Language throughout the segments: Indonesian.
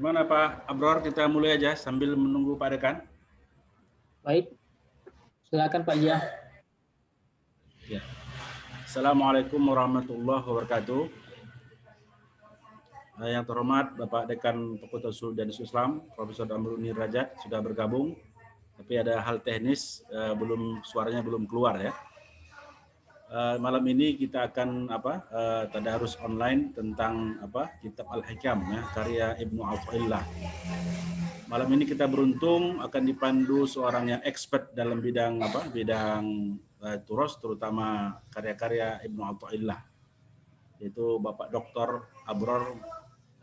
Gimana Pak Abror, kita mulai aja sambil menunggu Pak Dekan. Baik, silakan Pak Jia. Ya. Assalamualaikum warahmatullahi wabarakatuh. Yang terhormat Bapak Dekan Fakultas Usul dan Islam, Profesor Amruni Rajat sudah bergabung, tapi ada hal teknis, suaranya belum keluar ya. Malam ini kita akan tadarus online tentang Kitab Al-Hikam ya, karya Ibnu Athaillah. Malam ini kita beruntung akan dipandu seorang yang expert dalam bidang turos, terutama karya-karya Ibnu Athaillah, yaitu Bapak Dr. Abror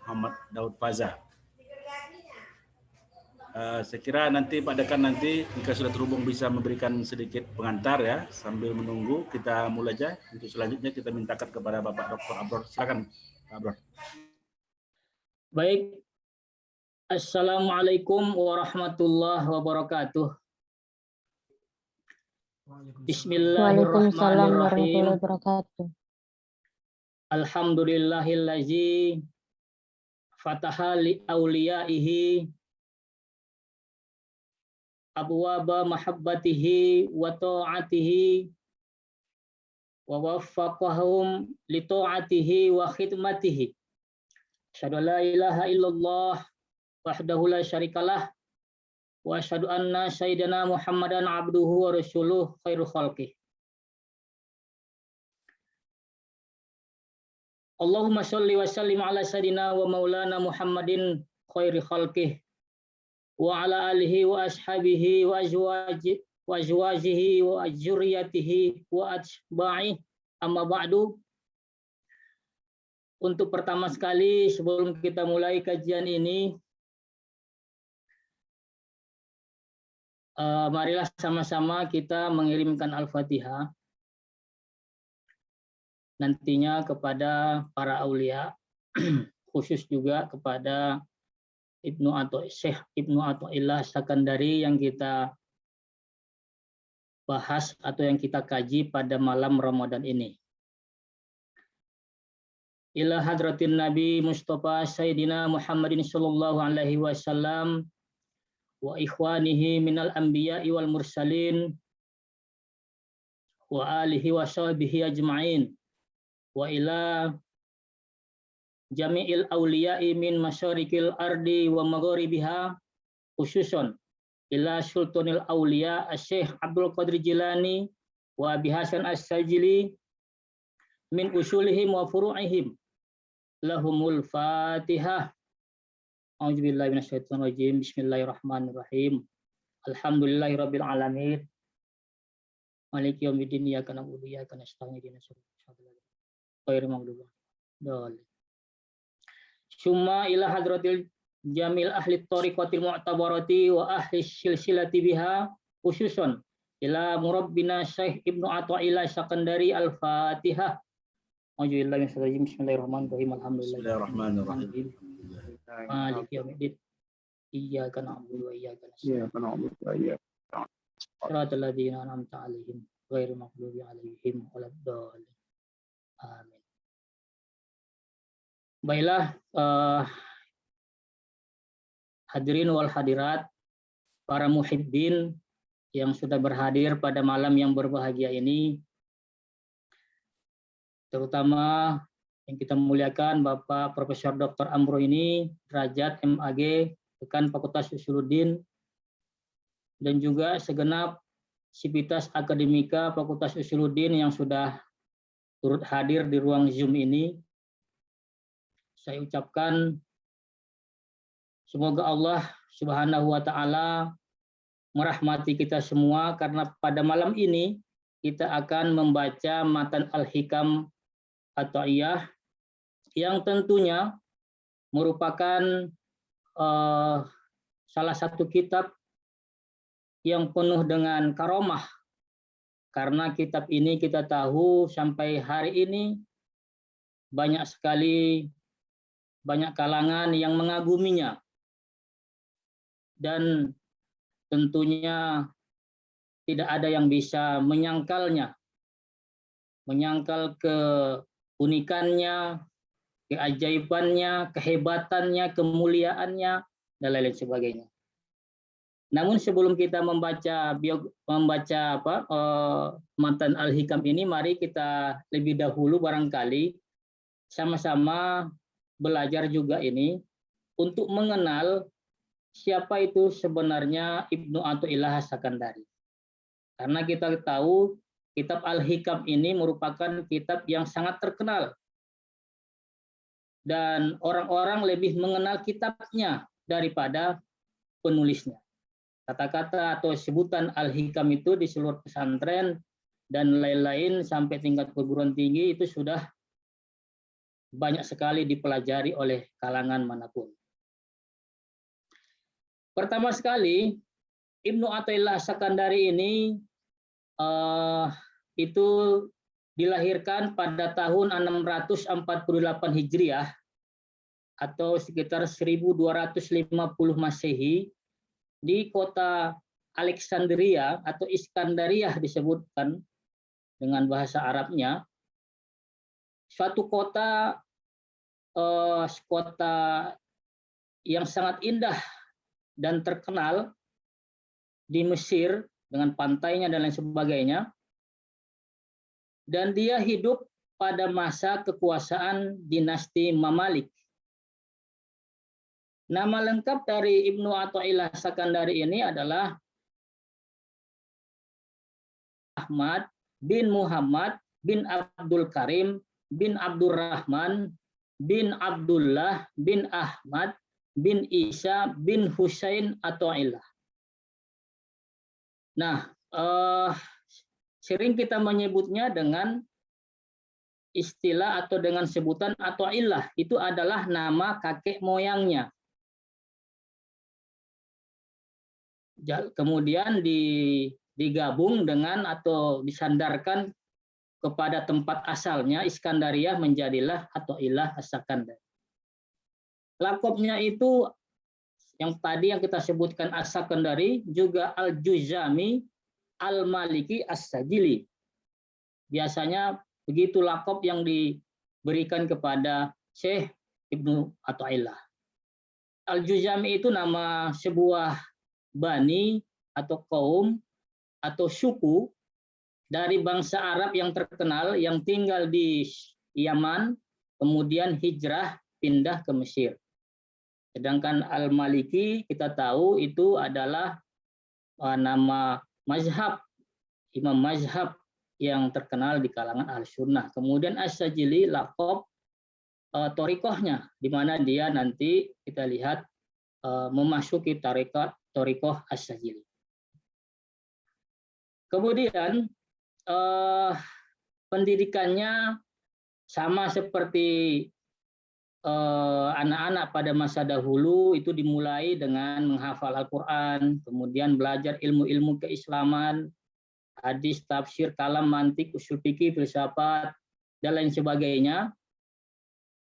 Muhammad Daud Faza. Saya kira nanti Pak Dekan jika sudah terhubung bisa memberikan sedikit pengantar ya, sambil menunggu kita mulai aja. Untuk selanjutnya kita mintakan kepada Bapak Dr. Abror. Silakan Pak Abror. Baik. Assalamualaikum warahmatullahi wabarakatuh. Bismillahirrahmanirrahim. Alhamdulillahillazi fataha li awliyaihi abwaba mahabbatihi wa ta'atihi wa waffaqahum li ta'atihi wa khidmatihi. Asyhadu an la ilaha illallah wahdahu la syarikalah wa asyhadu anna sayyidina Muhammadan abduhu wa rasuluh khairul khalqih. Allahumma sholli wa sallim ala sayyidina wa maulana Muhammadin khairi khalqih wa ala alihi wa ashabihi wa azwajihi wa dzurriyyatihi wa atba'i, amma ba'du. Untuk pertama sekali sebelum kita mulai kajian ini, marilah sama-sama kita mengirimkan Al-Fatihah nantinya kepada para aulia, khusus juga kepada Syekh Ibnu Athaillah Sakandari yang kita bahas atau yang kita kaji pada malam Ramadan ini. Ila hadratin Nabi Mustafa Sayyidina Muhammadin sallallahu alaihi wasallam wa ikhwanihi minal anbiya'i wal mursalin wa alihi wa sahbihi ajma'in wa ila jami'il awliya'i min masyarikil ardi wa magharibiha, khususon ila sultanil awliya Syekh Abdul Qadir Jilani wa Abi Hasan As-Sajili min usulihim wa furu'ihim. Lahumul Fatihah. A'udzubillahi minasyaitonir rajim. Bismillahirrahmanirrahim. Alhamdulillahirabbil alamin. Maliki yaumiddin, iyyaka na'budu wa iyyaka nasta'in, ihdinas siratal mustaqim. Summa ila hadratil jamil ahli tariqatil mu'tabarati wa ahli silsilati biha, khususon ila murabbina Syekh Ibnu Athaillah Sakandari. Al-Fatihah. Bismillahirrahmanirrahim. Bismillahirrahmanirrahim. Maliki yaumiddin, iyyaka na'budu wa iyyaka nasta'in, siratal ladzina an'amta 'alaihim ghairil maghdubi 'alaihim waladdallin. Amin. Baiklah, hadirin wal hadirat, para muhibbin yang sudah berhadir pada malam yang berbahagia ini, terutama yang kita muliakan Bapak Profesor Dr. Amruni Rajat MAG, Dekan Fakultas Usuluddin, dan juga segenap sivitas akademika Fakultas Usuluddin yang sudah turut hadir di ruang Zoom ini. Saya ucapkan semoga Allah Subhanahu wa taala merahmati kita semua, karena pada malam ini kita akan membaca matan Al-Hikam Athaiyah yang tentunya merupakan salah satu kitab yang penuh dengan karomah, karena kitab ini kita tahu sampai hari ini banyak sekali kalangan yang mengaguminya, dan tentunya tidak ada yang bisa menyangkal keunikannya, keajaibannya, kehebatannya, kemuliaannya, dan lain-lain sebagainya. Namun sebelum kita membaca matan Al-Hikam ini, mari kita lebih dahulu barangkali sama-sama belajar juga ini untuk mengenal siapa itu sebenarnya Ibnu Athaillah As-Sakandari. Karena kita tahu kitab Al-Hikam ini merupakan kitab yang sangat terkenal. Dan orang-orang lebih mengenal kitabnya daripada penulisnya. Kata-kata atau sebutan Al-Hikam itu di seluruh pesantren dan lain-lain sampai tingkat perguruan tinggi itu sudah banyak sekali dipelajari oleh kalangan manapun. Pertama sekali, Ibnu Athaillah As-Sakandari ini itu dilahirkan pada tahun 648 Hijriah atau sekitar 1250 Masehi di kota Alexandria atau Iskandariah disebutkan dengan bahasa Arabnya, suatu kota yang sangat indah dan terkenal di Mesir dengan pantainya dan lain sebagainya. Dan dia hidup pada masa kekuasaan dinasti Mamalik. Nama lengkap dari Ibnu Athaillah As-Sakandari ini adalah Ahmad bin Muhammad bin Abdul Karim bin Abdurrahman bin Abdullah bin Ahmad bin Isa bin Husain Athaillah. Nah, sering kita menyebutnya dengan istilah atau dengan sebutan Athaillah. Itu adalah nama kakek moyangnya. Kemudian digabung dengan atau disandarkan kepada tempat asalnya Iskandariah menjadilah Athaillah As-Sakandari. Lakopnya itu yang tadi yang kita sebutkan As-Sakandari, juga Al-Juzami, Al-Maliki, As-Sajili. Biasanya begitu lakop yang diberikan kepada Syekh Ibnu Athaillah. Al-Juzami itu nama sebuah bani atau kaum atau suku dari bangsa Arab yang terkenal yang tinggal di Yaman, kemudian hijrah pindah ke Mesir. Sedangkan Al-Maliki kita tahu itu adalah nama mazhab, imam mazhab yang terkenal di kalangan Ahlussunnah. Kemudian As-Sajili lakop torikohnya, di mana dia nanti kita lihat memasuki torikoh As-Sajili. Kemudian pendidikannya sama seperti anak-anak pada masa dahulu, itu dimulai dengan menghafal Al-Quran, kemudian belajar ilmu-ilmu keislaman, hadis, tafsir, kalam, mantik, usul fikih, filsafat, dan lain sebagainya,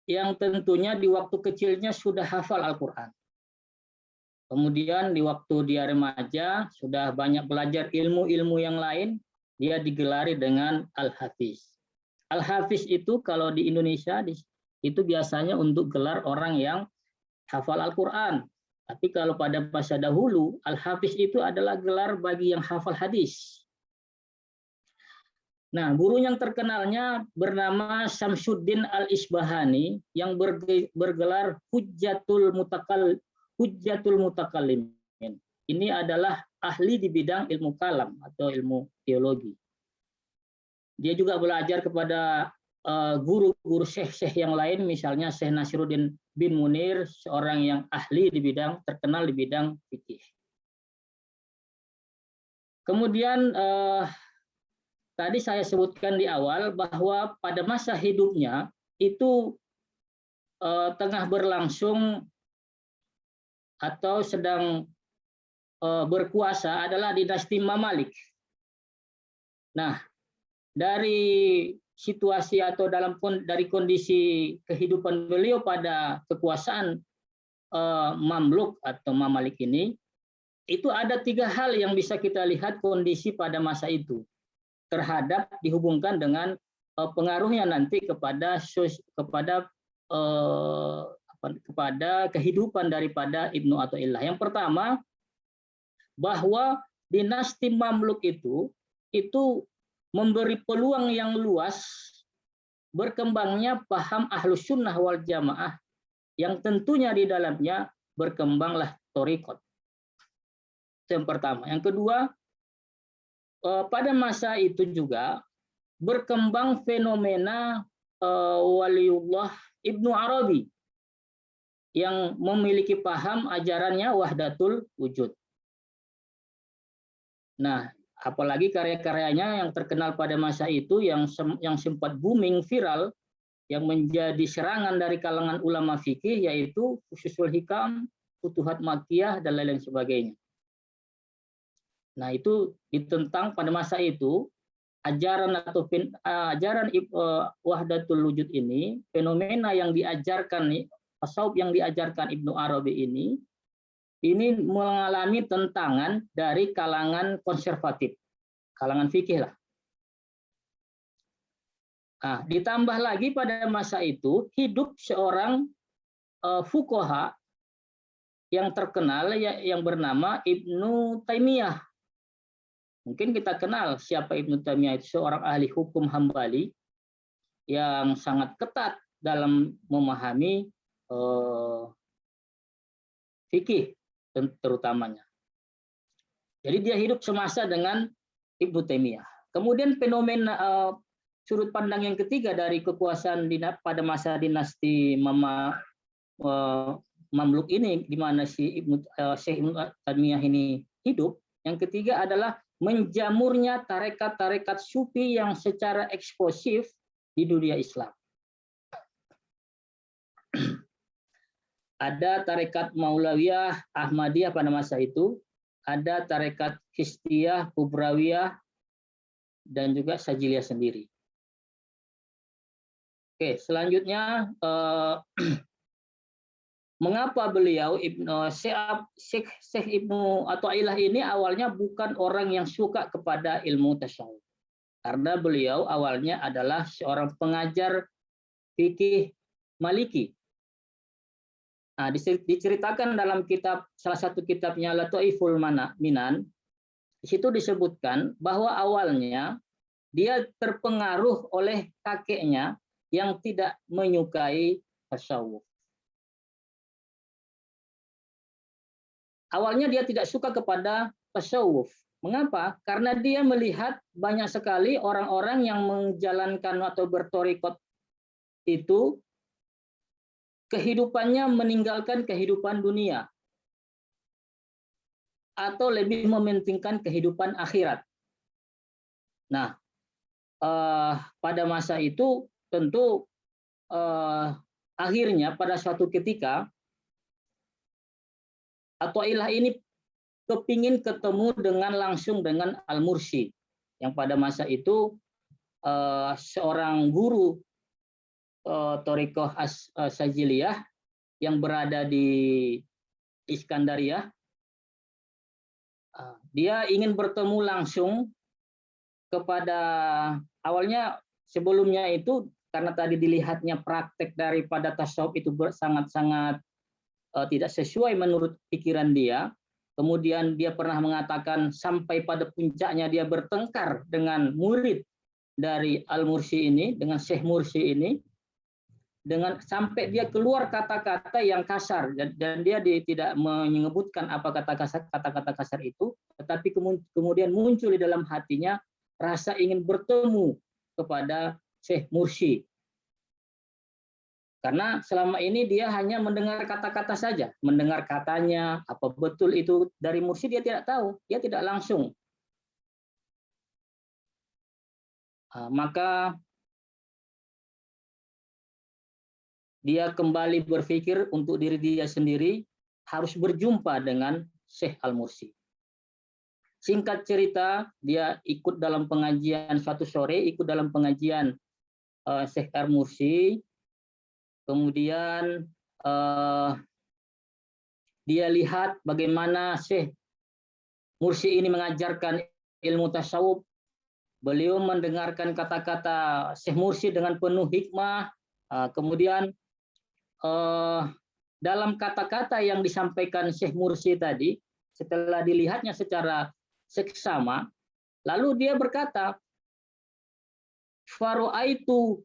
yang tentunya di waktu kecilnya sudah hafal Al-Quran. Kemudian di waktu dia remaja sudah banyak belajar ilmu-ilmu yang lain, dia digelari dengan Al-Hafiz. Al-Hafiz itu kalau di Indonesia itu biasanya untuk gelar orang yang hafal Al-Quran. Tapi kalau pada masa dahulu, Al-Hafiz itu adalah gelar bagi yang hafal hadis. Nah, guru yang terkenalnya bernama Syamsuddin Al-Isbahani yang bergelar Hujjatul Mutakallimin. Ini adalah ahli di bidang ilmu kalam atau ilmu teologi. Dia juga belajar kepada guru-guru syekh-syekh yang lain, misalnya Syekh Nasiruddin bin Munir, seorang yang ahli di bidang terkenal di bidang fikih. Kemudian tadi saya sebutkan di awal bahwa pada masa hidupnya itu tengah berlangsung atau sedang berkuasa adalah dinasti Mamalik. Nah, dari situasi atau dari kondisi kehidupan beliau pada kekuasaan Mamluk atau Mamalik ini, itu ada 3 hal yang bisa kita lihat kondisi pada masa itu terhadap dihubungkan dengan pengaruhnya nanti kepada kepada kehidupan daripada Ibnu Athaillah. Yang pertama, bahwa dinasti Mamluk itu memberi peluang yang luas berkembangnya paham Ahlus Sunnah wal Jamaah, yang tentunya di dalamnya berkembanglah thariqat. Itu yang pertama. Yang kedua, pada masa itu juga berkembang fenomena Waliullah Ibnu Arabi yang memiliki paham ajarannya wahdatul wujud. Nah, apalagi karya-karyanya yang terkenal pada masa itu yang sempat booming, viral, yang menjadi serangan dari kalangan ulama fikih, yaitu Fususul Hikam, Futuhat Makkiyah, dan lain-lain sebagainya. Nah, itu ditentang pada masa itu ajaran wahdatul wujud ini, fenomena yang diajarkan, tasawuf yang diajarkan Ibnu Arabi ini mengalami tentangan dari kalangan konservatif, kalangan fikih lah. Nah, ditambah lagi pada masa itu hidup seorang fuqaha yang terkenal yang bernama Ibnu Taimiyah. Mungkin kita kenal siapa Ibnu Taimiyah itu, seorang ahli hukum Hambali yang sangat ketat dalam memahami fikih terutamanya. Jadi dia hidup semasa dengan Ibnu Taimiyah. Kemudian fenomena sudut pandang yang ketiga dari kekuasaan pada masa dinasti Mamluk ini, di mana Syekh Ibnu Taimiyah ini hidup. Yang ketiga adalah menjamurnya tarekat-tarekat sufi yang secara eksplosif di dunia Islam. Ada tarekat Maulawiyah, Ahmadiyah pada masa itu, ada tarekat Chistiyah, Kubrawiyah, dan juga Sajiliyah sendiri. Oke, selanjutnya mengapa beliau Syekh Ibnu Athaillah ini awalnya bukan orang yang suka kepada ilmu tasawuf? Karena beliau awalnya adalah seorang pengajar fikih Maliki. Nah, diceritakan dalam salah satu kitabnya Lataiful Minan, di situ disebutkan bahwa awalnya dia terpengaruh oleh kakeknya yang tidak menyukai tasawuf. Awalnya dia tidak suka kepada tasawuf. Mengapa? Karena dia melihat banyak sekali orang-orang yang menjalankan atau berthariqat itu kehidupannya meninggalkan kehidupan dunia atau lebih mementingkan kehidupan akhirat. Nah, pada masa itu tentu akhirnya pada suatu ketika Athaillah ini kepingin ketemu langsung dengan Al-Mursi, yang pada masa itu seorang guru Thariqah Sajiliyah yang berada di Iskandariyah. Dia ingin bertemu langsung kepada, awalnya sebelumnya itu karena tadi dilihatnya praktek daripada tasawuf itu sangat-sangat tidak sesuai menurut pikiran dia. Kemudian dia pernah mengatakan sampai pada puncaknya dia bertengkar dengan murid dari Al-Mursi ini, dengan Syekh Mursi ini, sampai dia keluar kata-kata yang kasar, dan dia tidak menyebutkan apa kata-kata kasar itu, tetapi kemudian muncul di dalam hatinya rasa ingin bertemu kepada Syekh Mursi. Karena selama ini dia hanya mendengar kata-kata saja, mendengar katanya, apa betul itu dari Mursi dia tidak tahu, dia tidak langsung. Maka dia kembali berpikir untuk diri dia sendiri harus berjumpa dengan Syekh Al-Mursi. Singkat cerita, dia ikut dalam pengajian suatu sore, ikut dalam pengajian Syekh Al-Mursi. Kemudian dia lihat bagaimana Syekh Mursi ini mengajarkan ilmu tasawuf. Beliau mendengarkan kata-kata Syekh Mursi dengan penuh hikmah. Kemudian dalam kata-kata yang disampaikan Syekh Mursi tadi, setelah dilihatnya secara seksama, lalu dia berkata, faru'aitu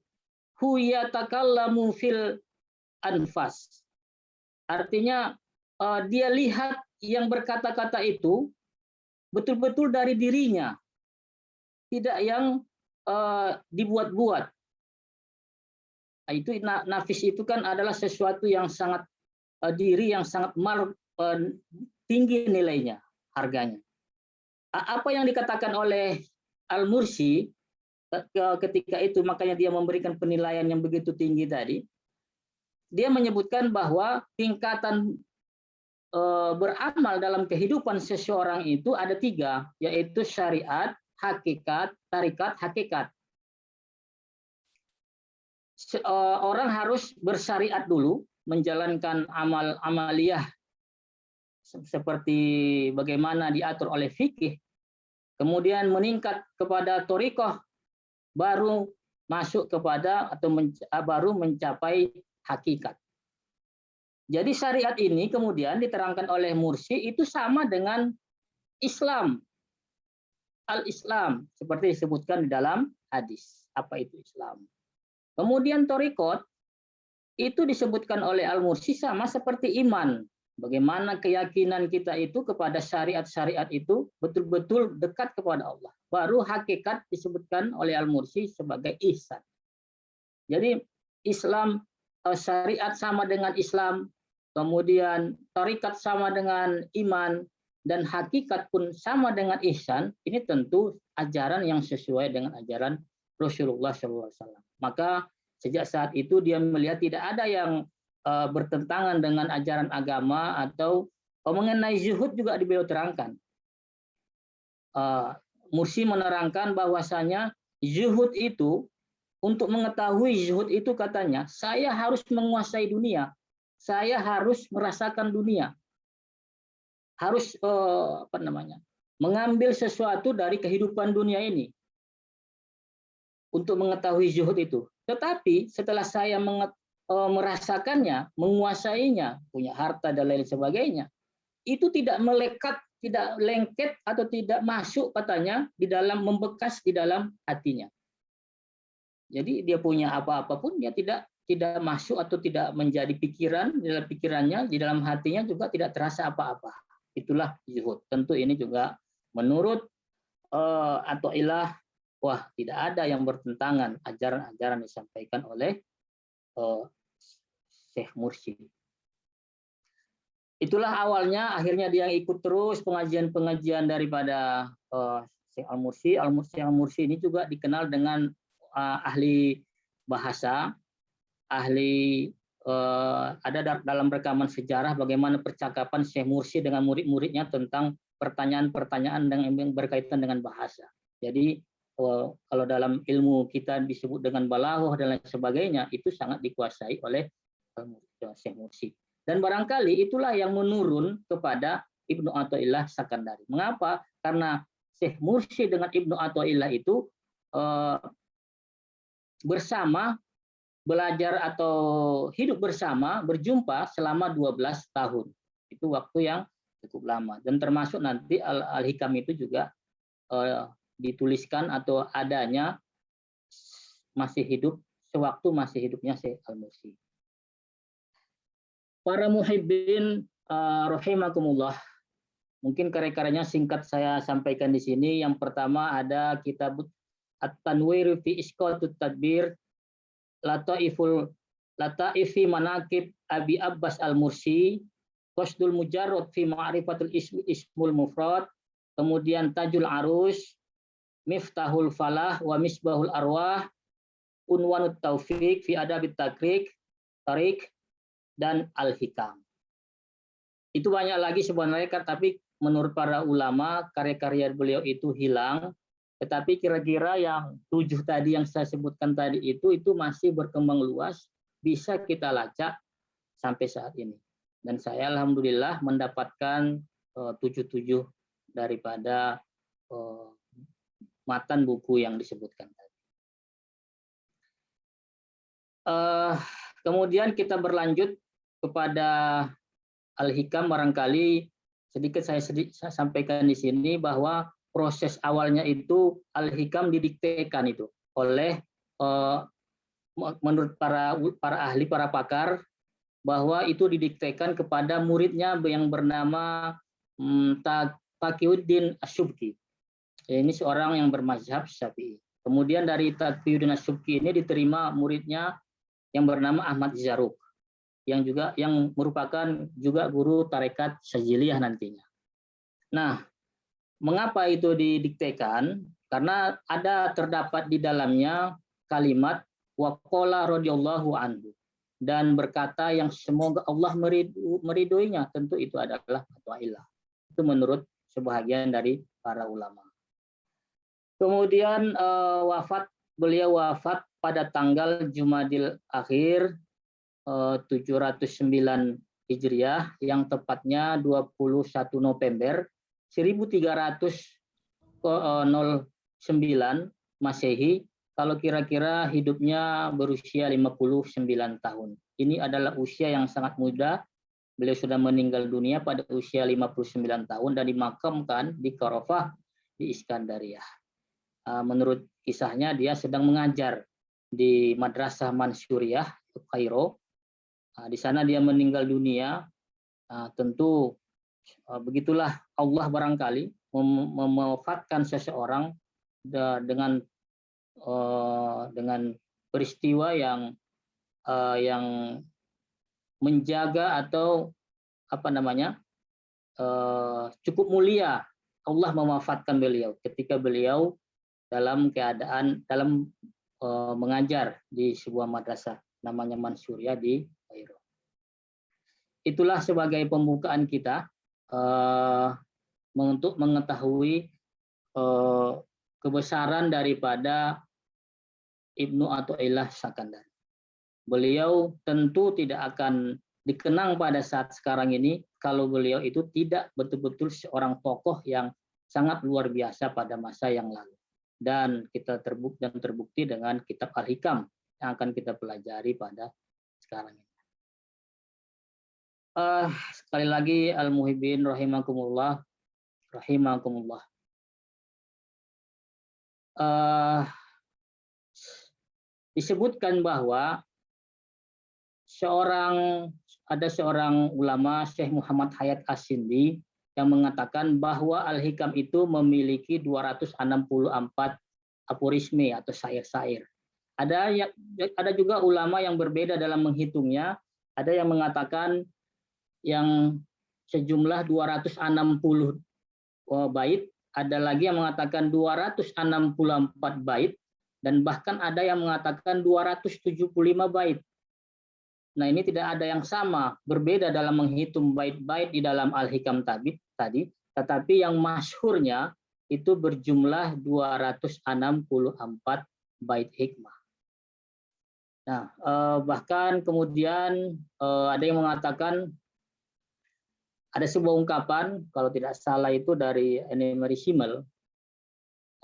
hu yatakallamu fil anfas. Artinya dia lihat yang berkata-kata itu betul-betul dari dirinya, tidak yang dibuat-buat. Itu nafis itu kan adalah sesuatu yang sangat diri yang sangat tinggi nilainya, harganya. Apa yang dikatakan oleh Al-Mursi ketika itu, makanya dia memberikan penilaian yang begitu tinggi tadi. Dia menyebutkan bahwa tingkatan beramal dalam kehidupan seseorang itu ada 3, yaitu syariat, hakikat, tarikat, hakikat. Orang harus bersyariat dulu, menjalankan amaliyah seperti bagaimana diatur oleh fikih, kemudian meningkat kepada thariqah, baru masuk kepada atau baru mencapai hakikat. Jadi syariat ini kemudian diterangkan oleh Mursi itu sama dengan Islam. Al-Islam seperti disebutkan di dalam hadis. Apa itu Islam? Kemudian thariqat itu disebutkan oleh Al-Mursi sama seperti iman. Bagaimana keyakinan kita itu kepada syariat-syariat itu betul-betul dekat kepada Allah. Baru hakikat disebutkan oleh Al-Mursi sebagai ihsan. Jadi Islam, syariat sama dengan Islam, kemudian tarikat sama dengan iman, dan hakikat pun sama dengan ihsan. Ini tentu ajaran yang sesuai dengan ajaran Rasulullah SAW. Maka sejak saat itu dia melihat tidak ada yang bertentangan dengan ajaran agama, atau mengenai zuhud juga beliau terangkan. Mursi menerangkan bahwasanya zuhud itu, untuk mengetahui zuhud itu katanya, saya harus menguasai dunia, saya harus merasakan dunia, harus mengambil sesuatu dari kehidupan dunia ini untuk mengetahui zuhud itu. Tetapi setelah saya merasakannya, menguasainya, punya harta dan lain sebagainya, itu tidak melekat, tidak lengket atau tidak masuk katanya di dalam, membekas di dalam hatinya. Jadi dia punya apa-apa pun dia tidak masuk atau tidak menjadi pikiran, di dalam pikirannya, di dalam hatinya juga tidak terasa apa-apa. Itulah zuhud. Tentu ini juga menurut Athaillah, wah, tidak ada yang bertentangan ajaran-ajaran disampaikan oleh Syekh Mursi. Itulah awalnya, akhirnya dia ikut terus pengajian-pengajian daripada Syekh Al-Mursi. Al-Mursi ini juga dikenal dengan ahli bahasa, ahli ada dalam rekaman sejarah bagaimana percakapan Syekh Mursi dengan murid-muridnya tentang pertanyaan-pertanyaan yang berkaitan dengan bahasa. Jadi kalau dalam ilmu kita disebut dengan balaghah dan lain sebagainya, itu sangat dikuasai oleh Syekh Mursi. Dan barangkali itulah yang menurun kepada Ibnu Athaillah Sakandari. Mengapa? Karena Syekh Mursi dengan Ibnu Athaillah itu bersama, belajar atau hidup bersama, berjumpa selama 12 tahun. Itu waktu yang cukup lama. Dan termasuk nanti Al-Hikam itu juga dituliskan atau adanya masih hidup, sewaktu masih hidupnya Syekh Al-Mursi. Para muhibbin rahimakumullah, mungkin karya-karyanya singkat saya sampaikan di sini. Yang pertama ada kitab At-Tanwir fi Isqatut Tadbir Lataifi Manaqib Abi Abbas Al-Mursi, Qasdul Mujarrad fi Ma'rifatul Ismul Mufrad, kemudian Tajul Arus, Miftahul Falah wa Misbahul Arwah, Unwanut Taufiq fi Adabit Tarik, dan Al-Hikam. Itu banyak lagi sebenarnya, tapi menurut para ulama karya-karya beliau itu hilang. Tetapi kira-kira yang 7 tadi yang saya sebutkan tadi itu masih berkembang luas, bisa kita lacak sampai saat ini. Dan saya alhamdulillah mendapatkan 7 daripada matan buku yang disebutkan tadi. kemudian kita berlanjut kepada Al-Hikam. Barangkali sedikit saya sampaikan di sini bahwa proses awalnya itu Al-Hikam didiktekan itu oleh menurut para ahli, para pakar, bahwa itu didiktekan kepada muridnya yang bernama Taqiyuddin Asy-Syubki. Ini seorang yang bermazhab Syafi'i. Kemudian dari Taqiyuddin Asy-Syubki ini diterima muridnya yang bernama Ahmad Zarruq, yang merupakan juga guru tarekat Syadziliyah nantinya. Nah, mengapa itu didiktekan? Karena terdapat di dalamnya kalimat waqala radhiyallahu anhu, dan berkata yang semoga Allah meridhoinya. Tentu itu adalah fatwa ilah. Itu menurut sebahagian dari para ulama. Kemudian beliau wafat pada tanggal Jumadil Akhir 709 Hijriah, yang tepatnya 21 November 1309 Masehi, kalau kira-kira hidupnya berusia 59 tahun. Ini adalah usia yang sangat muda. Beliau sudah meninggal dunia pada usia 59 tahun dan dimakamkan di Qarafah di Iskandariyah. Menurut kisahnya, dia sedang mengajar di Madrasah Mansyuriyah di Kairo. Di sana dia meninggal dunia. Tentu begitulah Allah barangkali mewafatkan seseorang dengan peristiwa yang menjaga atau cukup mulia. Allah mewafatkan beliau ketika beliau dalam keadaan mengajar di sebuah madrasah namanya Mansyuriyah di Kairo. Itulah sebagai pembukaan kita untuk mengetahui kebesaran daripada Ibnu Athaillah Sakandari. Beliau tentu tidak akan dikenang pada saat sekarang ini kalau beliau itu tidak betul-betul seorang tokoh yang sangat luar biasa pada masa yang lalu. Dan kita terbukti dengan kitab Al-Hikam yang akan kita pelajari pada sekarang ini. Sekali lagi al-muhibbin rahimakumullah. Disebutkan bahwa ada seorang ulama, Syekh Muhammad Hayat As-Sindi, yang mengatakan bahwa Al-Hikam itu memiliki 264 aforisme atau syair-syair. Ada juga ulama yang berbeda dalam menghitungnya. Ada yang mengatakan yang sejumlah 260 bait, ada lagi yang mengatakan 264 bait, dan bahkan ada yang mengatakan 275 bait. Nah, ini tidak ada yang sama, berbeda dalam menghitung bait-bait di dalam Al-Hikam tadi, tetapi yang masyhurnya itu berjumlah 264 bait hikmah. Nah, bahkan kemudian ada yang mengatakan, ada sebuah ungkapan, kalau tidak salah itu dari Emery Simmel,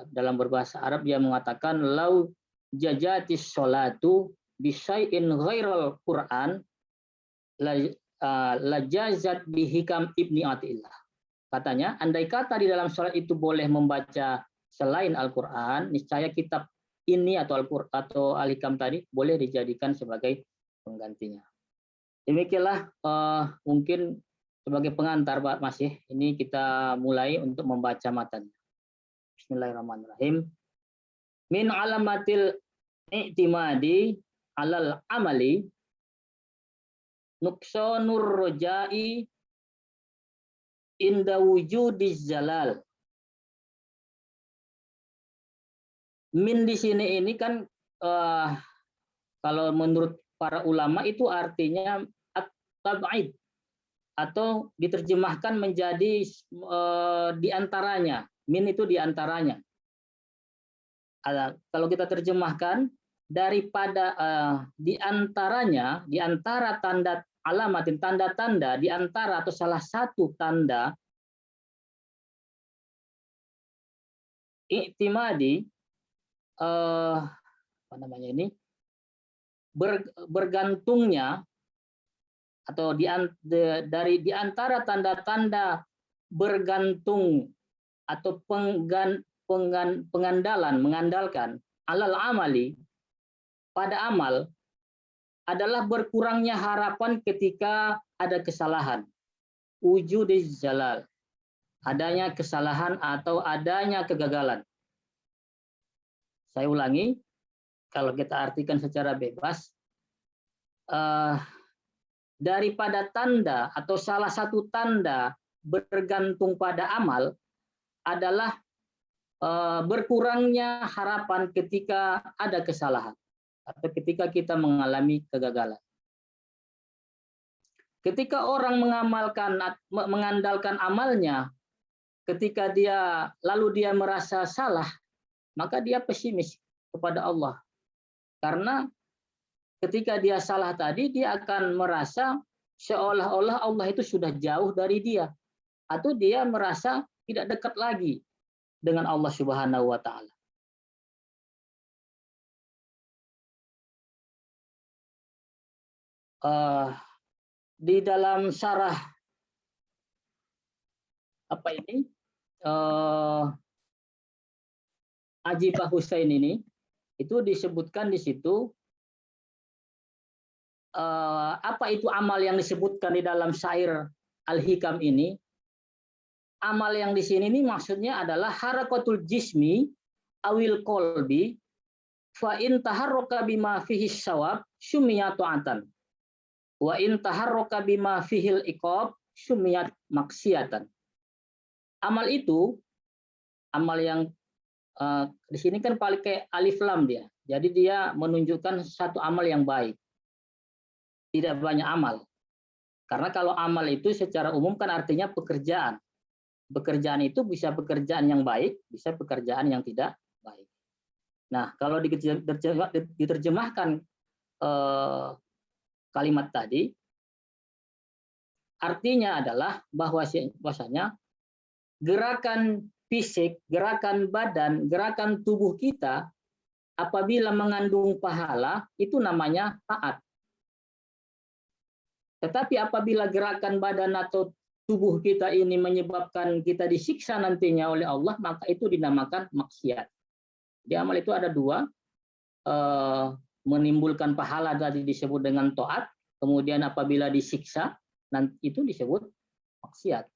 dalam berbahasa Arab dia mengatakan, lau jajatis sholatu bisyai'in ghairal Qur'an la jazat bihikam Ibni Athaillah. Katanya, andai kata di dalam sholat itu boleh membaca selain Al-Qur'an, niscaya kitab ini atau Al-Hikam tadi boleh dijadikan sebagai penggantinya. Demikianlah mungkin sebagai pengantar Pak Masih, ini kita mulai untuk membaca matanya. Bismillahirrahmanirrahim. Min alamatil i'timadi alal amali nuqsanur roja'i inda wujudiz zalal. Min di sini ini kan kalau menurut para ulama itu artinya at-tab'id, atau diterjemahkan menjadi diantaranya. Min itu diantaranya. Kalau kita terjemahkan daripada diantaranya, diantara tanda alamatin, tanda-tanda, diantara atau salah satu tanda i'timadi, bergantungnya atau di antara tanda-tanda bergantung atau mengandalkan alal amali pada amal adalah berkurangnya harapan ketika ada kesalahan. Wujudiz zalal, adanya kesalahan atau adanya kegagalan. Saya ulangi, kalau kita artikan secara bebas, daripada tanda atau salah satu tanda bergantung pada amal adalah berkurangnya harapan ketika ada kesalahan atau ketika kita mengalami kegagalan. Ketika orang mengandalkan amalnya, ketika dia merasa salah, maka dia pesimis kepada Allah. Karena ketika dia salah tadi, dia akan merasa seolah-olah Allah itu sudah jauh dari dia, atau dia merasa tidak dekat lagi dengan Allah Subhanahu wa taala. Di dalam syarah Ajibah Husain ini itu disebutkan di situ apa itu amal yang disebutkan di dalam syair Al-Hikam ini. Amal yang di sini ini maksudnya adalah harakatul jismi awil qalbi fa in taharraka bima fihi syawab sumiyat ta'atan wa in taharraka bima fihil iqab sumiyat maksiatan. Amal itu, amal yang di sini kan pakai alif lam dia. Jadi dia menunjukkan satu amal yang baik. Tidak banyak amal. Karena kalau amal itu secara umum kan artinya pekerjaan. Pekerjaan itu bisa pekerjaan yang baik, bisa pekerjaan yang tidak baik. Nah, kalau diterjemahkan kalimat tadi, artinya adalah bahwasanya gerakan fisik, gerakan badan, gerakan tubuh kita apabila mengandung pahala itu namanya taat. Tetapi apabila gerakan badan atau tubuh kita ini menyebabkan kita disiksa nantinya oleh Allah, maka itu dinamakan maksiat. Di amal itu ada dua, menimbulkan pahala tadi disebut dengan taat, kemudian apabila disiksa, nanti itu disebut maksiat.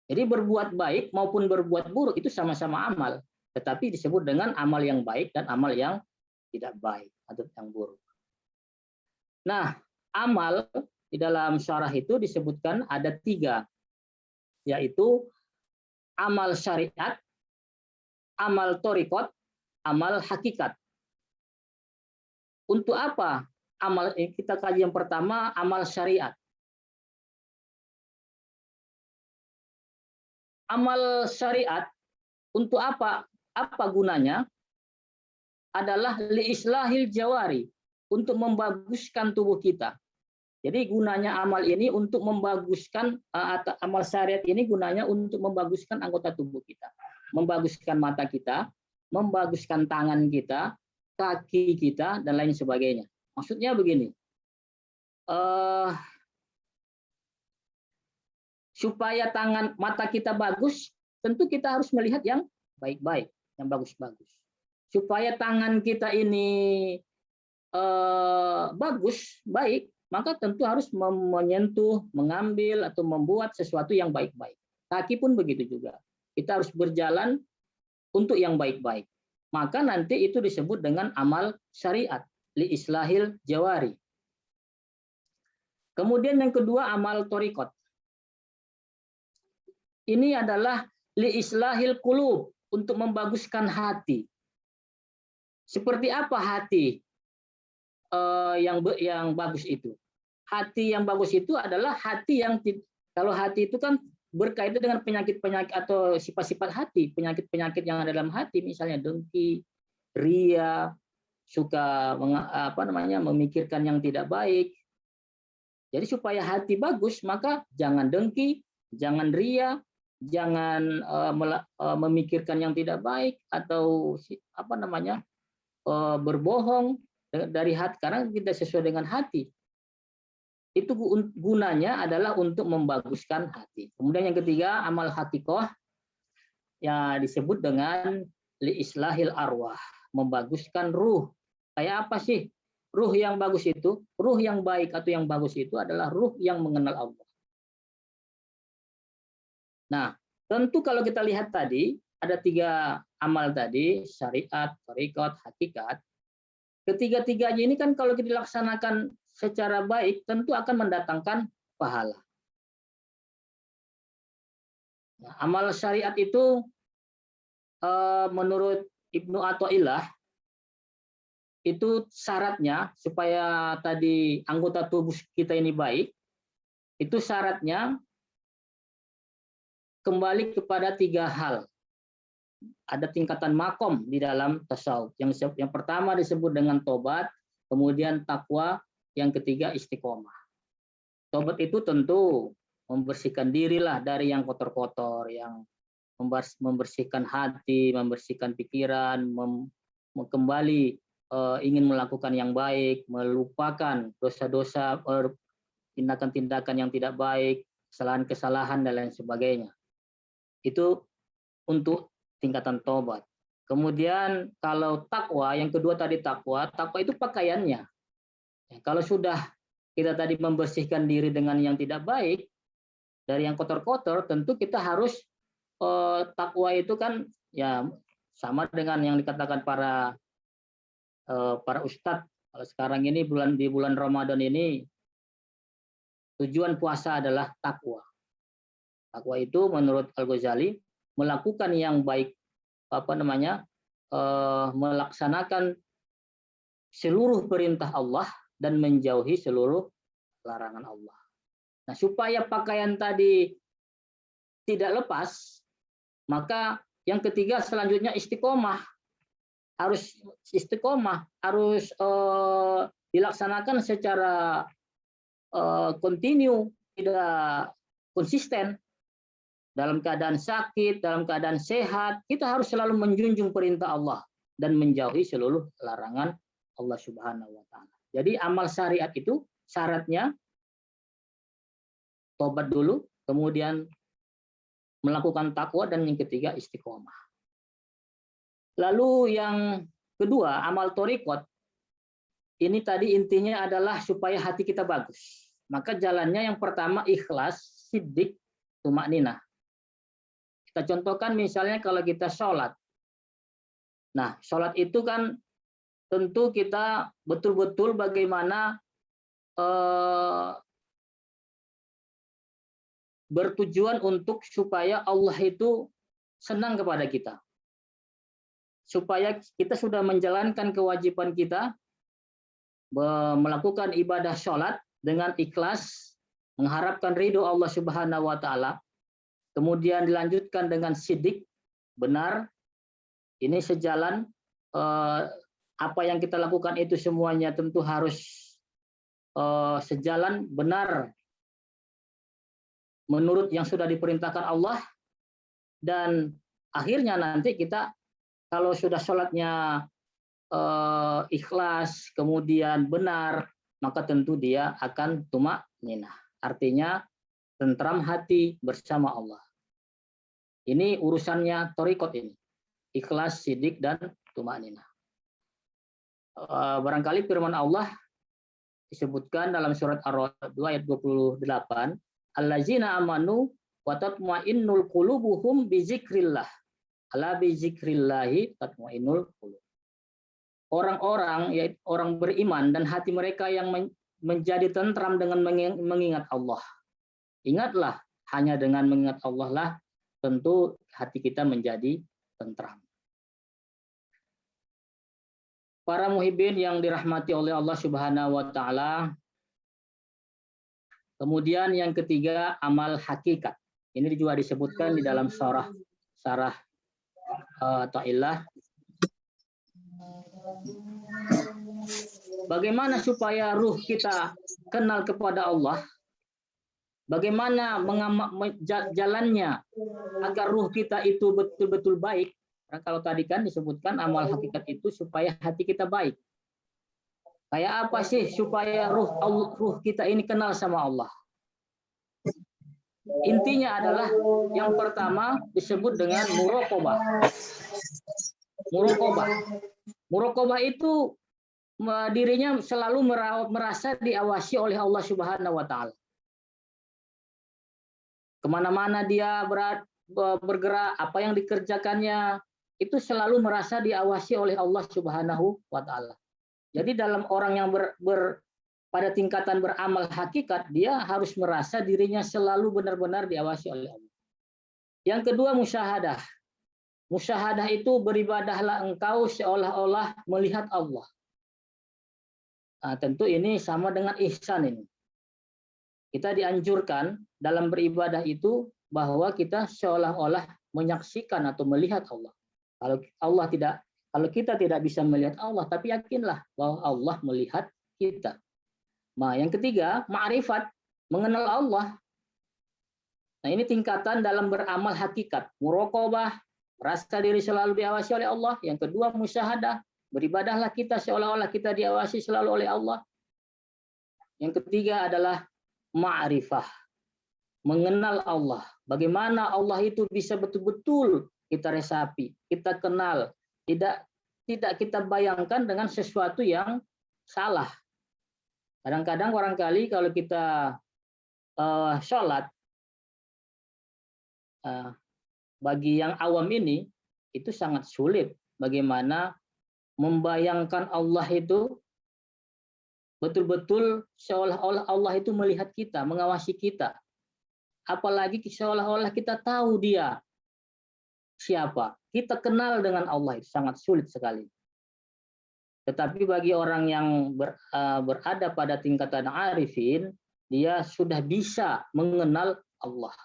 Jadi berbuat baik maupun berbuat buruk itu sama-sama amal, tetapi disebut dengan amal yang baik dan amal yang tidak baik atau yang buruk. Nah, amal di dalam syarah itu disebutkan ada 3, yaitu amal syariat, amal thariqat, amal hakikat. Untuk apa amal? Kita kaji yang pertama, amal syariat. Amal syariat untuk apa? Apa gunanya? Adalah liislahil jawari, untuk membaguskan tubuh kita. Jadi gunanya amal ini untuk membaguskan, amal syariat ini gunanya untuk membaguskan anggota tubuh kita. Membaguskan mata kita, membaguskan tangan kita, kaki kita, dan lain sebagainya. Maksudnya begini, supaya mata kita bagus, tentu kita harus melihat yang baik-baik, yang bagus-bagus. Supaya tangan kita ini bagus, baik, maka tentu harus menyentuh, mengambil, atau membuat sesuatu yang baik-baik. Kaki pun begitu juga. Kita harus berjalan untuk yang baik-baik. Maka nanti itu disebut dengan amal syariat, liislahil jawari. Kemudian yang kedua, amal thariqat. Ini adalah liislahil qulub, untuk membaguskan hati. Seperti apa hati yang bagus itu? Hati yang bagus itu adalah hati yang, kalau hati itu kan berkaitan dengan penyakit-penyakit atau sifat-sifat hati, penyakit-penyakit yang ada dalam hati, misalnya dengki, ria, suka memikirkan yang tidak baik. Jadi supaya hati bagus, maka jangan dengki, jangan ria, jangan memikirkan yang tidak baik, atau berbohong, dari hati karena tidak sesuai dengan hati. Itu gunanya adalah untuk membaguskan hati. Kemudian yang ketiga, amal hakikoh yang disebut dengan liislahil arwah, membaguskan ruh. Kayak apa sih ruh yang bagus itu? Ruh yang baik atau yang bagus itu adalah ruh yang mengenal Allah. Nah, tentu kalau kita lihat tadi, ada 3 amal tadi, syariat, thariqat, hakikat. Ketiga-tiganya ini kan kalau kita dilaksanakan secara baik, tentu akan mendatangkan pahala. Nah, amal syariat itu menurut Ibnu Athaillah itu syaratnya supaya tadi anggota tubuh kita ini baik, itu syaratnya kembali kepada 3 hal. Ada tingkatan makom di dalam tasawuf. Yang pertama disebut dengan tobat, kemudian takwa, yang ketiga istiqomah. Tobat itu tentu membersihkan dirilah dari yang kotor-kotor, yang membersihkan hati, membersihkan pikiran, kembali ingin melakukan yang baik, melupakan dosa-dosa, tindakan-tindakan yang tidak baik, kesalahan-kesalahan dan lain sebagainya. Itu untuk tingkatan tobat. Kemudian kalau takwa, yang kedua tadi takwa itu pakaiannya. Kalau sudah kita tadi membersihkan diri dengan yang tidak baik, dari yang kotor-kotor, tentu kita harus takwa itu kan ya sama dengan yang dikatakan para ustadz. Kalau sekarang ini di bulan Ramadan ini tujuan puasa adalah takwa. Takwa itu menurut Al-Ghazali melakukan yang baik, melaksanakan seluruh perintah Allah dan menjauhi seluruh larangan Allah. Nah, supaya pakaian tadi tidak lepas, maka yang ketiga selanjutnya istiqomah. Harus istiqomah, harus dilaksanakan secara kontinu, tidak konsisten. Dalam keadaan sakit, dalam keadaan sehat, kita harus selalu menjunjung perintah Allah dan menjauhi seluruh larangan Allah Subhanahu wa taala. Jadi amal syariat itu syaratnya tobat dulu, kemudian melakukan takwa, dan yang ketiga istiqomah. Lalu yang kedua, amal thariqat. Ini tadi intinya adalah supaya hati kita bagus. Maka jalannya yang pertama ikhlas, siddiq, tumakninah. Kita contohkan misalnya kalau kita sholat. Nah, sholat itu kan tentu kita betul-betul bagaimana bertujuan untuk supaya Allah itu senang kepada kita. Supaya kita sudah menjalankan kewajiban kita, melakukan ibadah sholat dengan ikhlas, mengharapkan ridho Allah Subhanahu wa taala. Kemudian dilanjutkan dengan siddiq, benar. Ini sejalan, apa yang kita lakukan itu semuanya tentu harus sejalan, benar, menurut yang sudah diperintahkan Allah. Dan akhirnya nanti kita kalau sudah sholatnya ikhlas, kemudian benar, maka tentu dia akan tumakninah. Artinya tentram hati bersama Allah. Ini urusannya thariqat ini. Ikhlas, siddiq, dan tumakninah. Barangkali firman Allah disebutkan dalam surat Ar-Ra'd 2 ayat 28, allazina amanu wa tatma'innul qulubuhum bi dzikrillah. Ala bi dzikrillahi tatma'innul qulub. Orang-orang, yaitu orang beriman dan hati mereka yang menjadi tentram dengan mengingat Allah. Ingatlah, hanya dengan mengingat Allah lah tentu hati kita menjadi tentram. Para muhibbin yang dirahmati oleh Allah Subhanahu wa taala. Kemudian yang ketiga, amal hakikat. Ini juga disebutkan di dalam syarah Ta'illah. Bagaimana supaya ruh kita kenal kepada Allah? Bagaimana jalannya agar ruh kita itu betul-betul baik? Karena kalau tadi kan disebutkan amal hakikat itu supaya hati kita baik. Kayak apa sih supaya ruh kita ini kenal sama Allah? Intinya adalah yang pertama disebut dengan muraqabah. Muraqabah. Muraqabah itu dirinya selalu merasa diawasi oleh Allah Subhanahu wa taala. Kemana-mana dia bergerak, apa yang dikerjakannya itu selalu merasa diawasi oleh Allah Subhanahu wa taala. Jadi dalam orang yang pada tingkatan beramal hakikat, dia harus merasa dirinya selalu benar-benar diawasi oleh Allah. Yang kedua, musyahadah. Musyahadah itu beribadahlah engkau seolah-olah melihat Allah. Nah, tentu ini sama dengan ihsan ini. Kita dianjurkan dalam beribadah itu bahwa kita seolah-olah menyaksikan atau melihat Allah. Kalau kita tidak bisa melihat Allah, tapi yakinlah bahwa Allah melihat kita. Nah, yang ketiga, ma'rifat, mengenal Allah. Nah, ini tingkatan dalam beramal hakikat. Muraqabah, rasa diri selalu diawasi oleh Allah. Yang kedua, musyahadah, beribadahlah kita seolah-olah kita diawasi selalu oleh Allah. Yang ketiga adalah ma'rifah, mengenal Allah. Bagaimana Allah itu bisa betul-betul kita resapi, kita kenal, tidak kita bayangkan dengan sesuatu yang salah. Kadang-kadang barangkali kalau kita sholat, bagi yang awam ini itu sangat sulit bagaimana membayangkan Allah itu betul-betul seolah-olah Allah itu melihat kita, mengawasi kita. Apalagi seolah-olah kita tahu dia siapa. Kita kenal dengan Allah itu sangat sulit sekali. Tetapi bagi orang yang berada pada tingkatan arifin, dia sudah bisa mengenal Allah.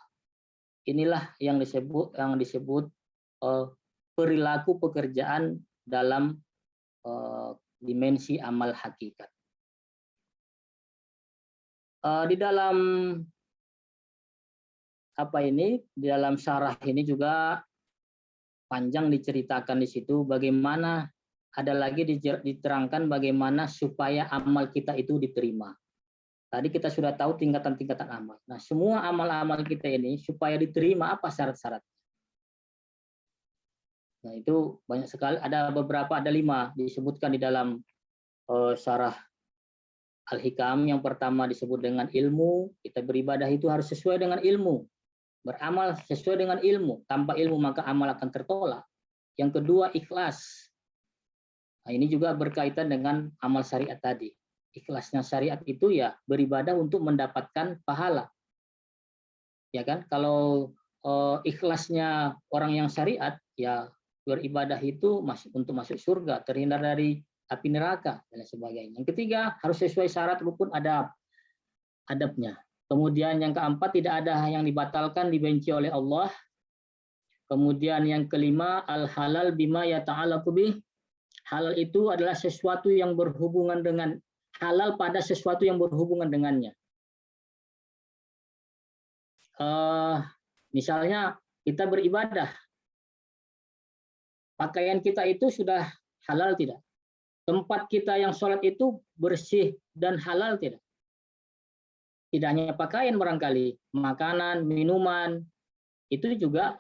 Inilah yang disebut perilaku pekerjaan dalam dimensi amal hakikat. Di dalam di dalam syarah ini juga panjang diceritakan di situ bagaimana ada lagi diterangkan bagaimana supaya amal kita itu diterima. Tadi kita sudah tahu tingkatan-tingkatan amal. Nah, semua amal-amal kita ini supaya diterima apa syarat-syarat? Nah, itu banyak sekali, ada 5 disebutkan di dalam syarah Al-Hikam. Yang pertama disebut dengan ilmu. Kita beribadah itu harus sesuai dengan ilmu. Beramal sesuai dengan ilmu. Tanpa ilmu maka amal akan tertolak. Yang kedua, ikhlas. Nah, ini juga berkaitan dengan amal syariat tadi. Ikhlasnya syariat itu ya beribadah untuk mendapatkan pahala. Ya kan? Kalau ikhlasnya orang yang syariat, ya beribadah itu untuk masuk surga, terhindar dari api neraka dan sebagainya. Yang ketiga, harus sesuai syarat rukun adabnya. Kemudian yang keempat, tidak ada yang dibatalkan, dibenci oleh Allah. Kemudian yang kelima, al-halal bima yata'allaqu bih. Halal itu adalah sesuatu yang berhubungan dengan halal pada sesuatu yang berhubungan dengannya. Misalnya kita beribadah, pakaian kita itu sudah halal tidak? Tempat kita yang sholat itu bersih dan halal tidak? Tidak hanya pakaian barangkali, makanan, minuman, itu juga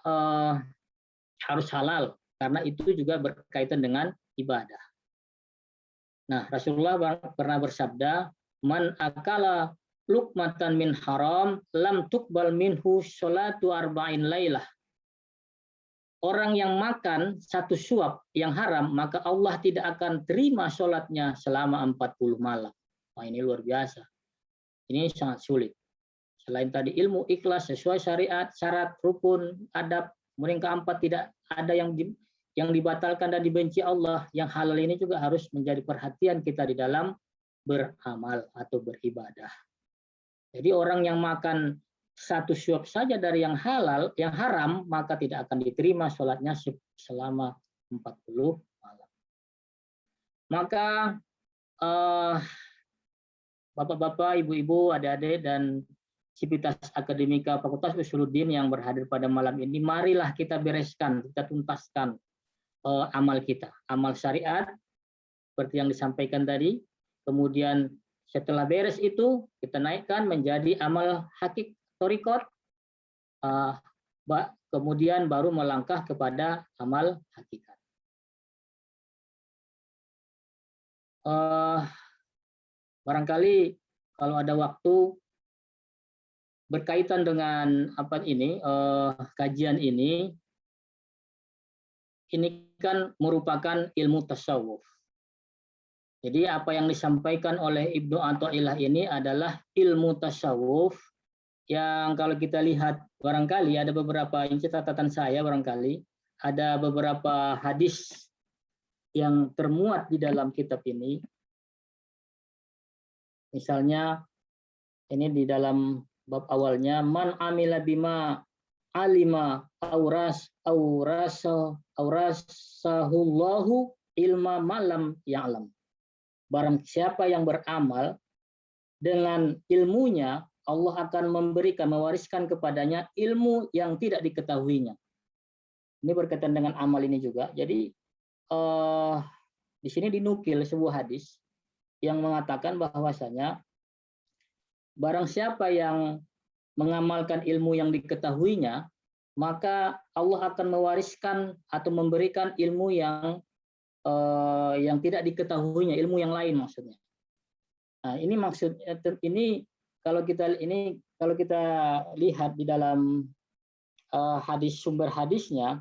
harus halal, karena itu juga berkaitan dengan ibadah. Nah, Rasulullah pernah bersabda, man akala luqmatan min haram lam tuqbal minhu sholatu arba'in lailah. Orang yang makan satu suap yang haram, maka Allah tidak akan terima sholatnya selama 40 malam. Wah, ini luar biasa. Ini sangat sulit. Selain tadi ilmu, ikhlas, sesuai syariat, syarat, rukun, adab. Kemudian keempat, tidak ada yang dibatalkan dan dibenci Allah. Yang halal ini juga harus menjadi perhatian kita di dalam beramal atau beribadah. Jadi orang yang makan satu suap saja dari yang halal, yang haram, maka tidak akan diterima sholatnya selama 40 malam. Maka Bapak-bapak, ibu-ibu, adik-adik, dan Sivitas Akademika Fakultas Usuluddin yang berhadir pada malam ini, marilah kita bereskan, kita tuntaskan amal kita. Amal syariat, seperti yang disampaikan tadi, kemudian setelah beres itu kita naikkan menjadi amal hakik torikot, kemudian baru melangkah kepada amal hakikat. Barangkali kalau ada waktu berkaitan dengan kajian ini kan merupakan ilmu tasawuf. Jadi apa yang disampaikan oleh Ibnu Athaillah ini adalah ilmu tasawuf yang kalau kita lihat barangkali ada beberapa, ini catatan saya barangkali, ada beberapa hadis yang termuat di dalam kitab ini. Misalnya ini di dalam bab awalnya, man amila bima alima aurasahullahu ilma malam ya'lam. Barang siapa yang beramal dengan ilmunya, Allah akan mewariskan kepadanya ilmu yang tidak diketahuinya. Ini berkaitan dengan amal ini juga. Jadi di sini dinukil sebuah hadis yang mengatakan bahwasanya barang siapa yang mengamalkan ilmu yang diketahuinya, maka Allah akan mewariskan atau memberikan ilmu yang tidak diketahuinya, ilmu yang lain maksudnya. Nah, ini maksudnya ini kalau kita lihat di dalam sumber hadisnya,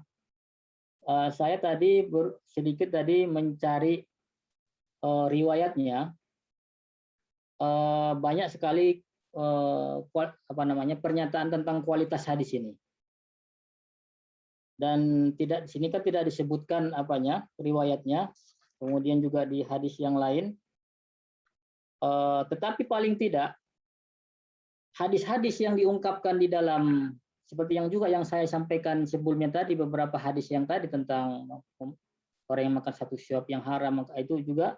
saya tadi sedikit mencari riwayatnya, banyak sekali pernyataan tentang kualitas hadis ini. Dan di sini kan tidak disebutkan riwayatnya, kemudian juga di hadis yang lain. Tetapi paling tidak hadis-hadis yang diungkapkan di dalam, seperti yang saya sampaikan sebelumnya tadi, beberapa hadis yang tadi tentang orang yang makan satu syuab yang haram, itu juga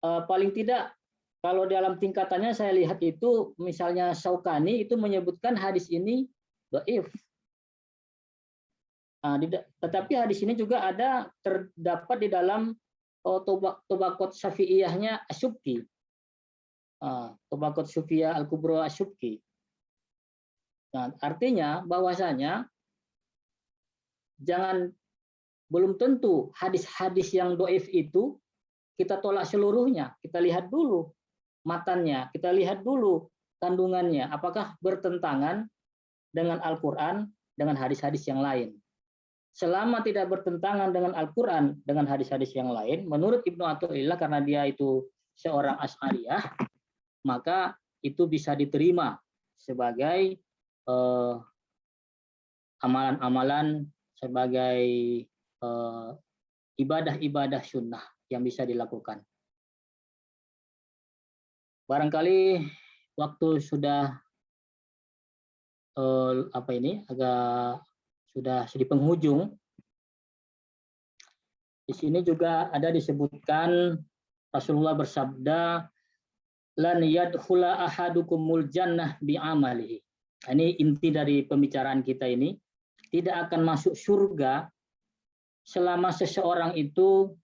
paling tidak kalau dalam tingkatannya saya lihat itu, misalnya Syaukani itu menyebutkan hadis ini dhaif. Tetapi hadis ini juga terdapat di dalam Tobaqot Syafi'iyahnya Asyubki. Tobaqot Syufiyah Al-Kubra Asyubki. Nah, artinya bahwasanya belum tentu hadis-hadis yang dhaif itu kita tolak seluruhnya. Kita lihat dulu matannya, kita lihat dulu kandungannya, apakah bertentangan dengan Al-Quran, dengan hadis-hadis yang lain. Selama tidak bertentangan dengan Al-Quran, dengan hadis-hadis yang lain, menurut Ibnu Athaillah, karena dia itu seorang Asy'ariyah, maka itu bisa diterima sebagai amalan-amalan, sebagai ibadah-ibadah sunnah yang bisa dilakukan. Barangkali waktu sudah sudah di penghujung. Di sini juga ada disebutkan Rasulullah bersabda, lan yadkhula ahadukumul jannah bi'amalihi. Ini inti dari pembicaraan kita ini. Tidak akan masuk surga selama seseorang itu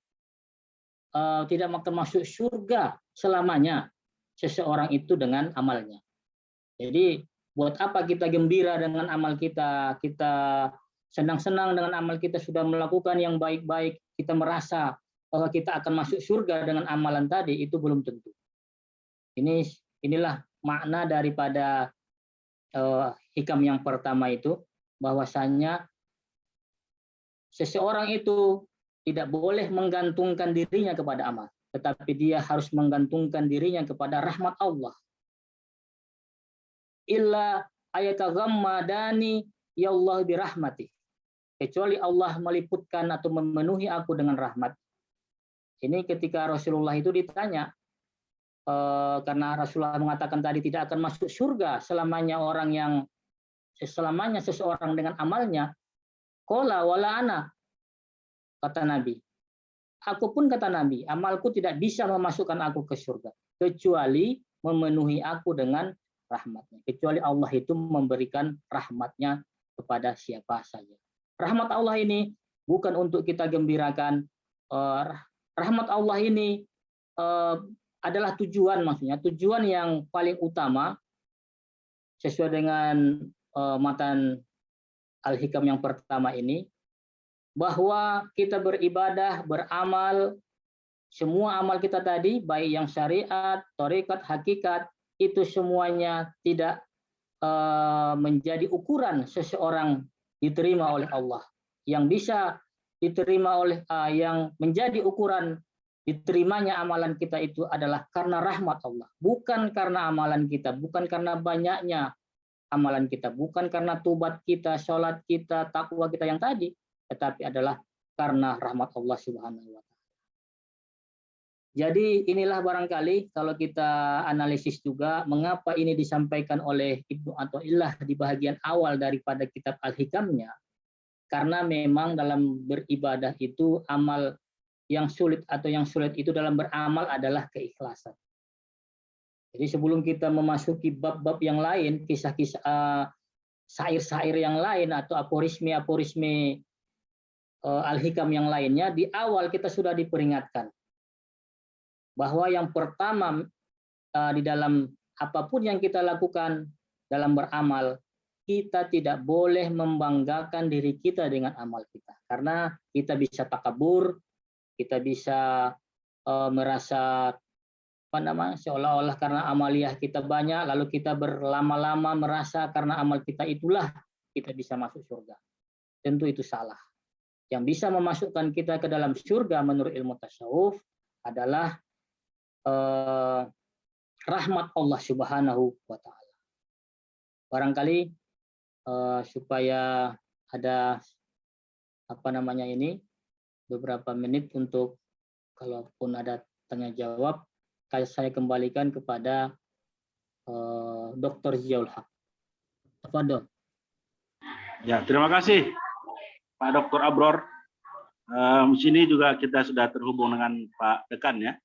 tidak akan masuk surga selamanya seseorang itu dengan amalnya. Jadi buat apa kita gembira dengan amal kita, kita senang-senang dengan amal kita, sudah melakukan yang baik-baik, kita merasa bahwa kita akan masuk surga dengan amalan tadi, itu belum tentu. Inilah makna daripada hikam yang pertama itu, bahwasanya seseorang itu tidak boleh menggantungkan dirinya kepada amal, tetapi dia harus menggantungkan dirinya kepada rahmat Allah. Illa ayataghammadani ya Allah birahmati. Kecuali Allah meliputkan atau memenuhi aku dengan rahmat. Ini ketika Rasulullah itu ditanya, karena Rasulullah mengatakan tadi tidak akan masuk surga selamanya seseorang dengan amalnya. Qala wala ana, kata Nabi. Aku pun, kata Nabi, amalku tidak bisa memasukkan aku ke surga kecuali memenuhi aku dengan rahmatnya. Kecuali Allah itu memberikan rahmatnya kepada siapa saja. Rahmat Allah ini bukan untuk kita gembirakan. Rahmat Allah ini adalah tujuan, maksudnya tujuan yang paling utama sesuai dengan matan Al-Hikam yang pertama ini, bahwa kita beribadah, beramal, semua amal kita tadi, baik yang syariat, thariqat, hakikat, itu semuanya tidak menjadi ukuran seseorang diterima oleh Allah. Yang bisa diterima oleh yang menjadi ukuran diterimanya amalan kita itu adalah karena rahmat Allah, bukan karena amalan kita, bukan karena banyaknya amalan kita, bukan karena tubat kita, sholat kita, takwa kita yang tadi, tetapi adalah karena rahmat Allah Subhanahu wa Ta'ala. Jadi inilah barangkali kalau kita analisis juga mengapa ini disampaikan oleh Ibnu Athaillah di bagian awal daripada kitab Al-Hikamnya, karena memang dalam beribadah itu amal yang sulit atau yang sulit itu dalam beramal adalah keikhlasan. Jadi sebelum kita memasuki bab-bab yang lain, kisah-kisah syair-syair yang lain atau aforisme-aforisme Al-Hikam yang lainnya, di awal kita sudah diperingatkan bahwa yang pertama di dalam apapun yang kita lakukan dalam beramal, kita tidak boleh membanggakan diri kita dengan amal kita, karena kita bisa takabur, kita bisa merasa seolah-olah karena amaliyah kita banyak, lalu kita berlama-lama merasa karena amal kita itulah kita bisa masuk surga. Tentu itu salah. Yang bisa memasukkan kita ke dalam surga menurut ilmu tasawuf adalah rahmat Allah Subhanahu wa Ta'ala. Barangkali supaya ada beberapa menit untuk kalaupun ada tanya jawab, saya kembalikan kepada Dr. Ziaul Haq. Tafadhol. Ya, terima kasih Pak Dr. Abror. Di sini juga kita sudah terhubung dengan Pak Dekan ya.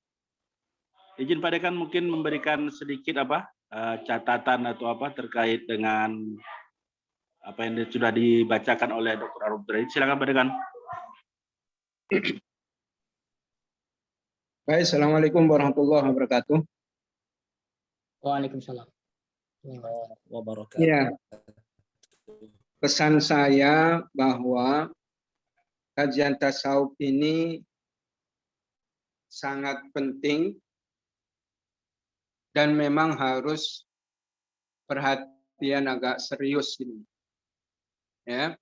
Izin Pak Dekan mungkin memberikan sedikit catatan atau terkait dengan apa yang sudah dibacakan oleh Dr. Abror. Silakan Pak Dekan. Baik, Assalamualaikum warahmatullahi wabarakatuh. Waalaikumsalam. Ya, pesan saya bahwa kajian tasawuf ini sangat penting dan memang harus perhatian agak serius ini. Ya,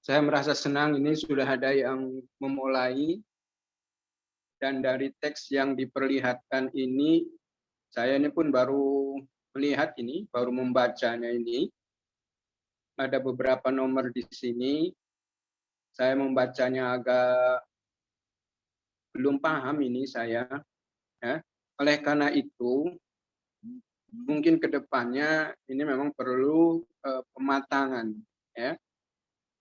saya merasa senang ini sudah ada yang memulai, dan dari teks yang diperlihatkan ini, saya ini pun baru melihat ini, baru membacanya ini. Ada beberapa nomor di sini, saya membacanya agak belum paham ini saya. Ya. Oleh karena itu, mungkin ke depannya ini memang perlu pematangan. Ya.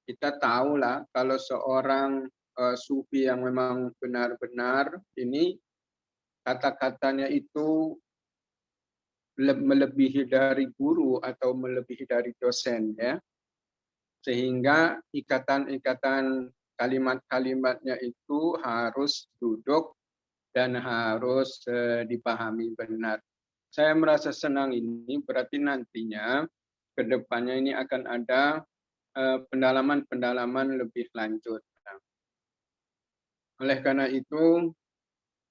Kita tahulah kalau seorang sufi yang memang benar-benar ini kata-katanya itu melebihi dari guru atau melebihi dari dosen, ya, sehingga ikatan-ikatan kalimat-kalimatnya itu harus duduk dan harus dipahami benar. Saya merasa senang ini berarti nantinya ke depannya ini akan ada pendalaman-pendalaman lebih lanjut. Oleh karena itu,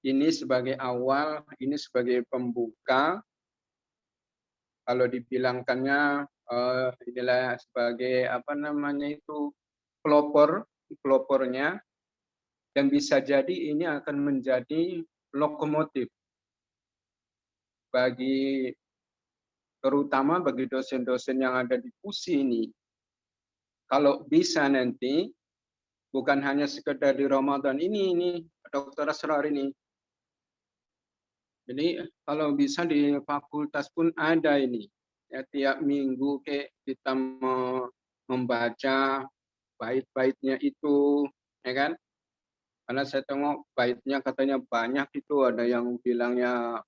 ini sebagai awal, ini sebagai pembuka, kalau dibilangkannya inilah sebagai pelopornya, dan bisa jadi ini akan menjadi lokomotif bagi terutama bagi dosen-dosen yang ada di PUSI ini. Kalau bisa nanti bukan hanya sekedar di Ramadan ini Dr. Asrar ini. Jadi kalau bisa di fakultas pun ada ini. Ya, tiap minggu kita membaca bait-baitnya itu, ya kan? Karena saya tengok baitnya katanya banyak itu, ada yang bilangnya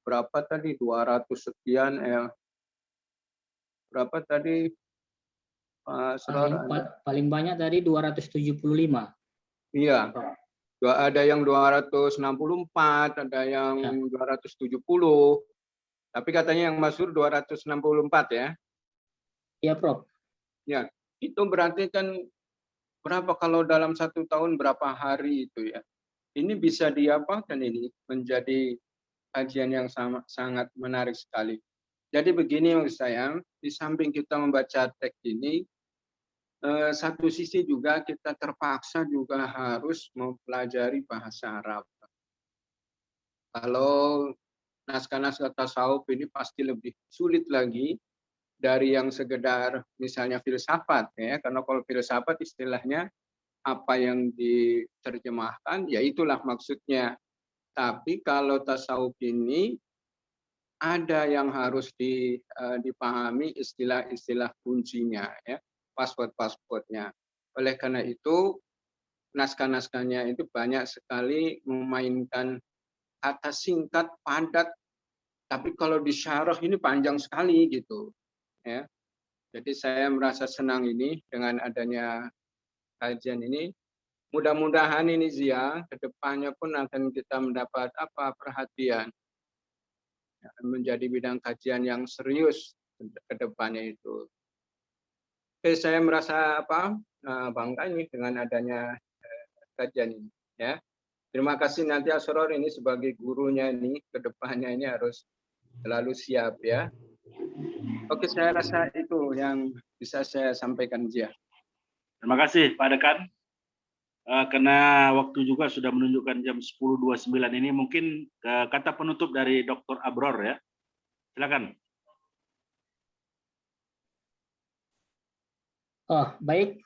berapa tadi 200 sekian berapa tadi Pak Asrar? Paling banyak tadi 275. Iya. Ada yang 264, ada yang 270. Tapi katanya yang masyhur 264 ya. Iya, Prof. Ya, itu berarti kan berapa kalau dalam 1 tahun berapa hari itu ya? Ini bisa diapakan ini menjadi kajian yang sangat menarik sekali. Jadi begini maksud saya, di samping kita membaca teks ini, satu sisi juga kita terpaksa juga harus mempelajari bahasa Arab. Kalau naskah-naskah tasawuf ini pasti lebih sulit lagi dari yang sekedar misalnya filsafat ya, karena kalau filsafat istilahnya apa yang diterjemahkan ya itulah maksudnya. Tapi kalau tasawuf ini ada yang harus dipahami istilah-istilah kuncinya ya, password-passwordnya. Oleh karena itu naskah-naskahnya itu banyak sekali memainkan kata singkat padat, tapi kalau disyarah ini panjang sekali gitu ya. Jadi saya merasa senang ini dengan adanya kajian ini. Mudah-mudahan ini Zia, kedepannya pun akan kita mendapat perhatian menjadi bidang kajian yang serius kedepannya itu. Oke, saya merasa bangga ini dengan adanya kajian ini. Ya, terima kasih nanti Asror ini sebagai gurunya ini kedepannya ini harus selalu siap ya. Oke, saya rasa itu yang bisa saya sampaikan Zia. Terima kasih Pak Dekan. Karena waktu juga sudah menunjukkan jam 10.29 ini, mungkin kata penutup dari Dr. Abror ya. Silakan. Oh, baik.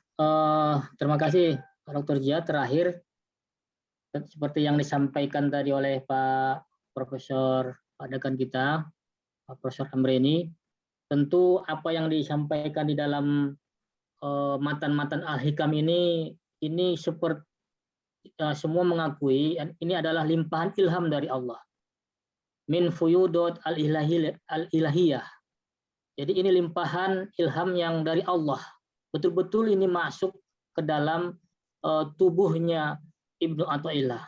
Terima kasih Dr. Jia. Terakhir, seperti yang disampaikan tadi oleh Pak Profesor Pak Dekan kita, Pak Profesor Amreni, tentu apa yang disampaikan di dalam matan-matan Al-Hikam ini seperti semua mengakui ini adalah limpahan ilham dari Allah. Min fuyudot al-ilahiyah. Jadi ini limpahan ilham yang dari Allah. Betul-betul ini masuk ke dalam tubuhnya Ibnu Athaillah.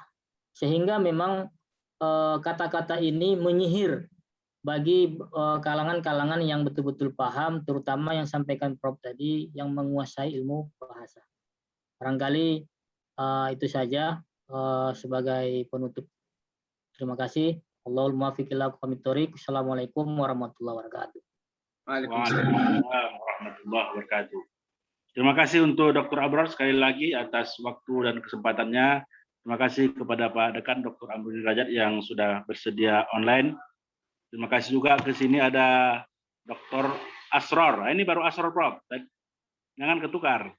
Sehingga memang kata-kata ini menyihir bagi kalangan-kalangan yang betul-betul paham, terutama yang sampaikan Prof tadi, yang menguasai ilmu bahasa. Barangkali itu saja sebagai penutup. Terima kasih. Allahumma fiqillah qamitoriq. Assalamualaikum warahmatullahi wabarakatuh. Waalaikumsalam warahmatullahi wabarakatuh. Terima kasih untuk Dr. Abror sekali lagi atas waktu dan kesempatannya. Terima kasih kepada Pak Dekan Dr. Amruni Rajat yang sudah bersedia online. Terima kasih juga ke sini ada Dr. Asror. Ini baru Asror Prof. Jangan ketukar.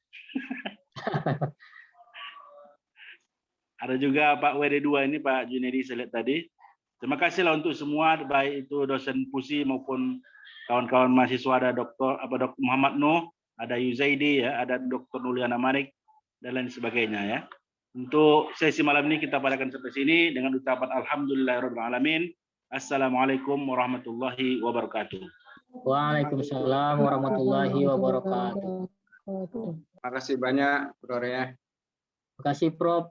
Ada juga Pak WD2 ini, Pak Junedi saya lihat tadi. Terima kasihlah untuk semua, baik itu dosen PUSI maupun kawan-kawan mahasiswa, ada Dr. Muhammad Nuh, ada Yuzaidi, ya, ada Dr. Nuliana Manik, dan lain sebagainya. Ya. Untuk sesi malam ini kita padakan sampai sini dengan ucapan Alhamdulillahirabbil alamin. Assalamualaikum warahmatullahi wabarakatuh. Waalaikumsalam warahmatullahi wabarakatuh. Terima kasih banyak, Bro ya. Terima kasih, Prof.